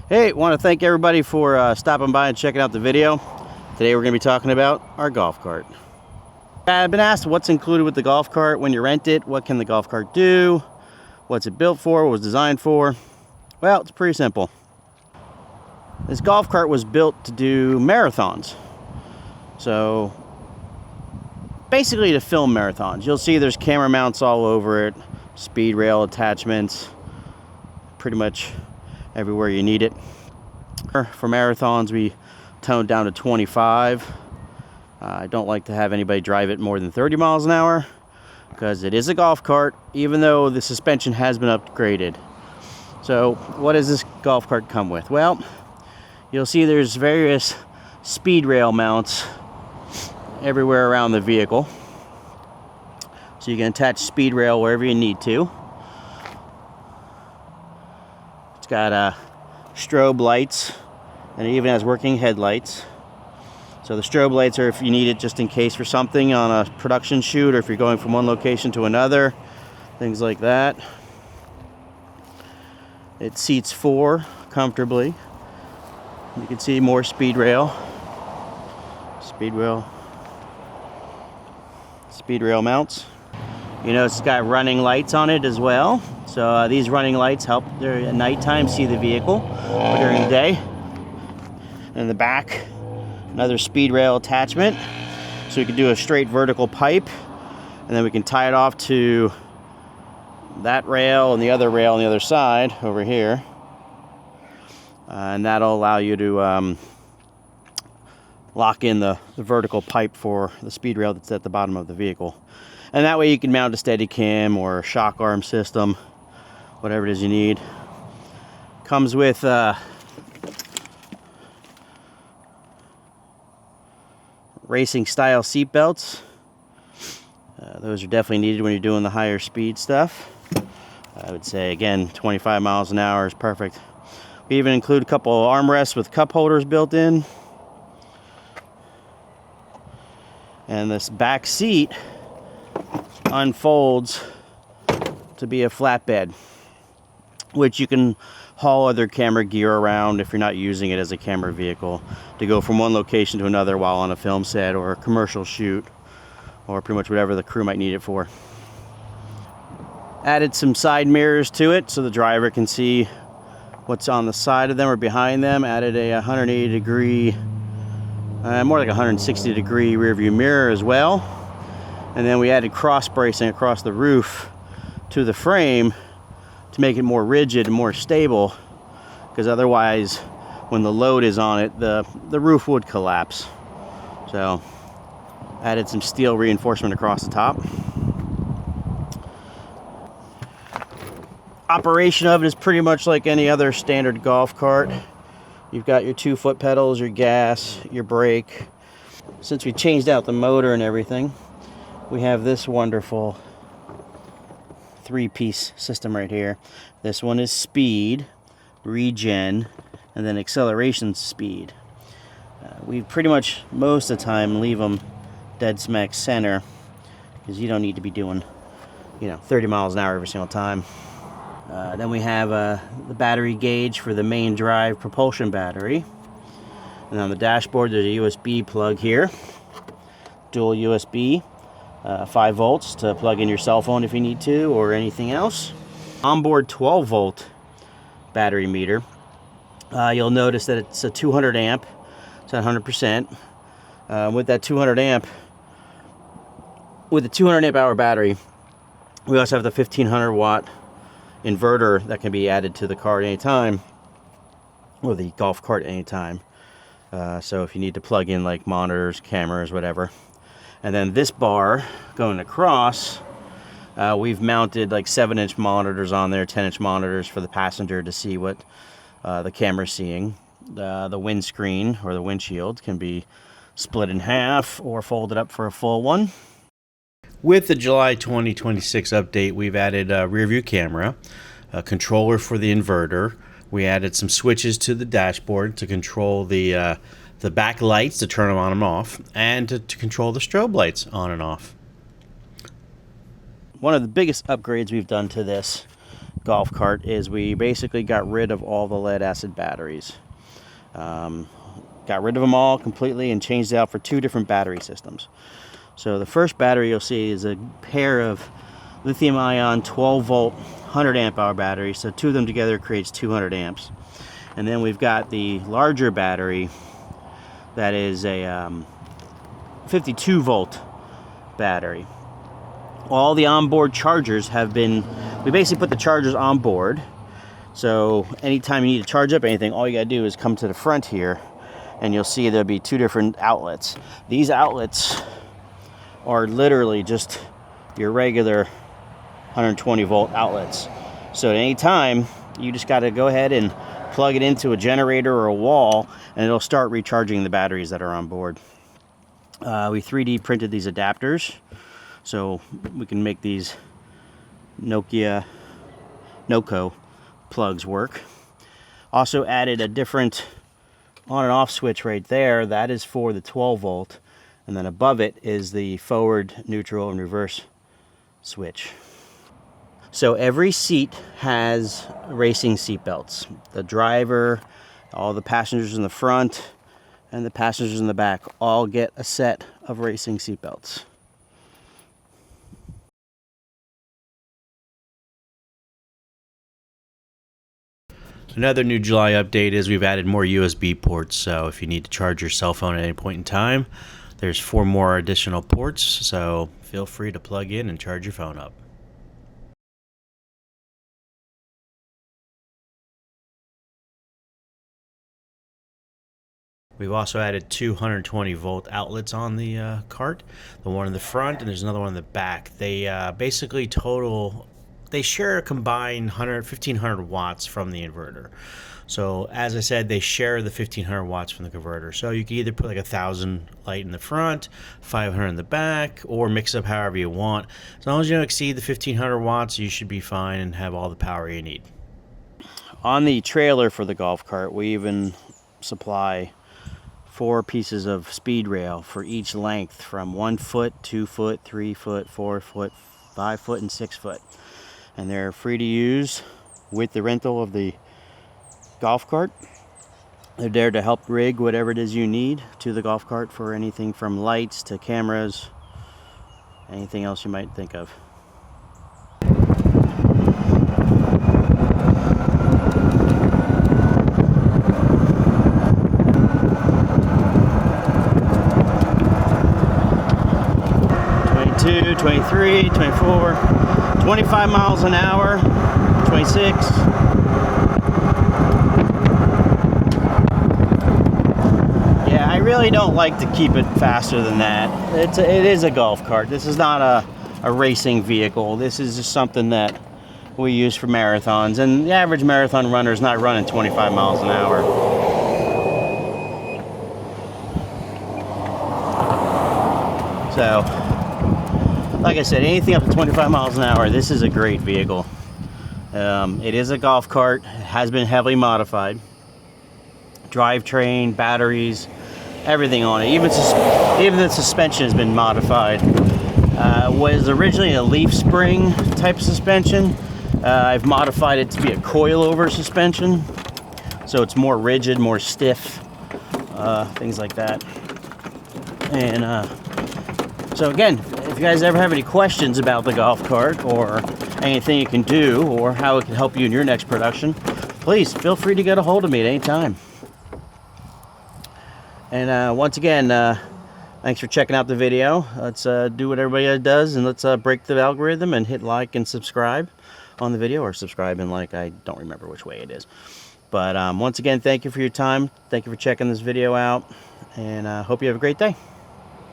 Hey, want to thank everybody for stopping by and checking out the video. Today we're going to be talking about our golf cart. I've been asked what's included with the golf cart when you rent it. What can the golf cart do? What's it built for? What was it designed for? Well, it's pretty simple. This golf cart was built to do marathons. So basically to film marathons. You'll see there's camera mounts all over it, speed rail attachments, pretty much everywhere you need it. For marathons, we toned down to 25. I don't like to have anybody drive it more than 30 miles an hour because it is a golf cart, even though the suspension has been upgraded. So what does this golf cart come with? Well, you'll see there's various speed rail mounts everywhere around the vehicle. So you can attach speed rail wherever you need to. It's got strobe lights, and it even has working headlights. So the strobe lights are if you need it just in case for something on a production shoot, or if you're going from one location to another, things like that. It seats 4 comfortably. You can see more speed rail mounts. You notice it's got running lights on it as well. So these running lights help at nighttime see the vehicle during the day. In the back, another speed rail attachment. So we can do a straight vertical pipe, and then we can tie it off to that rail and the other rail on the other side over here. And that'll allow you to lock in the vertical pipe for the speed rail that's at the bottom of the vehicle. And that way you can mount a Steadicam or a shock arm system, whatever it is you need. Comes with racing style seat belts. Those are definitely needed when you're doing the higher speed stuff. I would say, again, 25 miles an hour is perfect. We even include a couple of armrests with cup holders built in. And this back seat unfolds to be a flatbed, which you can haul other camera gear around if you're not using it as a camera vehicle, to go from one location to another while on a film set or a commercial shoot, or pretty much whatever the crew might need it for. Added some side mirrors to it so the driver can see what's on the side of them or behind them. Added a 180 degree, more like 160 degree rear view mirror as well. And then we added cross bracing across the roof to the frame to make it more rigid and more stable, because otherwise when the load is on it, the roof would collapse. So added some steel reinforcement across the top. Operation of it is pretty much like any other standard golf cart. You've got your 2 foot pedals, your gas, your brake. Since we changed out the motor and everything, we have this wonderful 3-piece system right here. This one is speed, regen, and then acceleration speed. We pretty much most of the time leave them dead smack center, because you don't need to be doing 30 miles an hour every single time. Then we have the battery gauge for the main drive propulsion battery. And on the dashboard there's a USB plug here, dual USB. 5 volts to plug in your cell phone if you need to, or anything else. Onboard 12 volt battery meter. You'll notice that it's a 200 amp. It's at 100%. With that 200 amp, with the 200 amp hour battery, we also have the 1500 watt inverter that can be added to the cart anytime, or the golf cart anytime. So if you need to plug in like monitors, cameras, whatever. And then this bar going across, we've mounted like 7-inch monitors on there, 10-inch monitors for the passenger to see what the camera's seeing. The windscreen or the windshield can be split in half or folded up for a full one. With the July 2026 update, we've added a rear view camera, a controller for the inverter. We added some switches to the dashboard to control the back lights, to turn them on and off, and to control the strobe lights on and off. One of the biggest upgrades we've done to this golf cart is we basically got rid of all the lead acid batteries. Got rid of them all completely and changed it out for 2 different battery systems. So the first battery you'll see is a pair of lithium ion 12 volt 100 amp hour batteries. So 2 of them together creates 200 amps. And then we've got the larger battery that is a 52 volt battery. All the onboard chargers have been, we basically put the chargers on board. So anytime you need to charge up anything, all you gotta do is come to the front here and you'll see there'll be 2 different outlets. These outlets are literally just your regular 120 volt outlets. So at any time, you just gotta go ahead and plug it into a generator or a wall and it'll start recharging the batteries that are on board. We 3D printed these adapters so we can make these Nokia Noco plugs work. Also added a different on and off switch right there. That is for the 12 volt, and then above it is the forward, neutral, and reverse switch. So every seat has racing seat belts. The driver, all the passengers in the front, and the passengers in the back all get a set of racing seat belts. Another new July update is we've added more USB ports, so if you need to charge your cell phone at any point in time, there's 4 more additional ports, so feel free to plug in and charge your phone up. We've also added 220 volt outlets on the cart, the one in the front and there's another one in the back. They basically they share a combined 1500 watts from the inverter. So as I said, they share the 1500 watts from the converter. So you can either put like 1000 light in the front, 500 in the back, or mix up however you want. As long as you don't exceed the 1500 watts, you should be fine and have all the power you need. On the trailer for the golf cart, we even supply 4 pieces of speed rail for each length, from 1 foot, 2 foot, 3 foot, 4 foot, 5 foot, and 6 foot. And they're free to use with the rental of the golf cart. They're there to help rig whatever it is you need to the golf cart, for anything from lights to cameras, anything else you might think of. (22, 23, 24, 25 miles an hour, 26. Yeah, I really don't like to keep it faster than that. It is a golf cart. This is not a racing vehicle. This is just something that we use for marathons, and the average marathon runner is not running 25 miles an hour. So, like I said, anything up to 25 miles an hour, this is a great vehicle. It is a golf cart. It has been heavily modified. Drivetrain, batteries, everything on it. Even the suspension has been modified. Was originally a leaf spring type suspension. I've modified it to be a coilover suspension, so it's more rigid, more stiff, things like that. And so again, if you guys ever have any questions about the golf cart or anything it can do or how it can help you in your next production, please feel free to get a hold of me at any time. And once again, thanks for checking out the video. Let's do what everybody does, and let's break the algorithm and hit like and subscribe on the video, or subscribe and like. I don't remember which way it is. But once again, thank you for your time. Thank you for checking this video out, and hope you have a great day.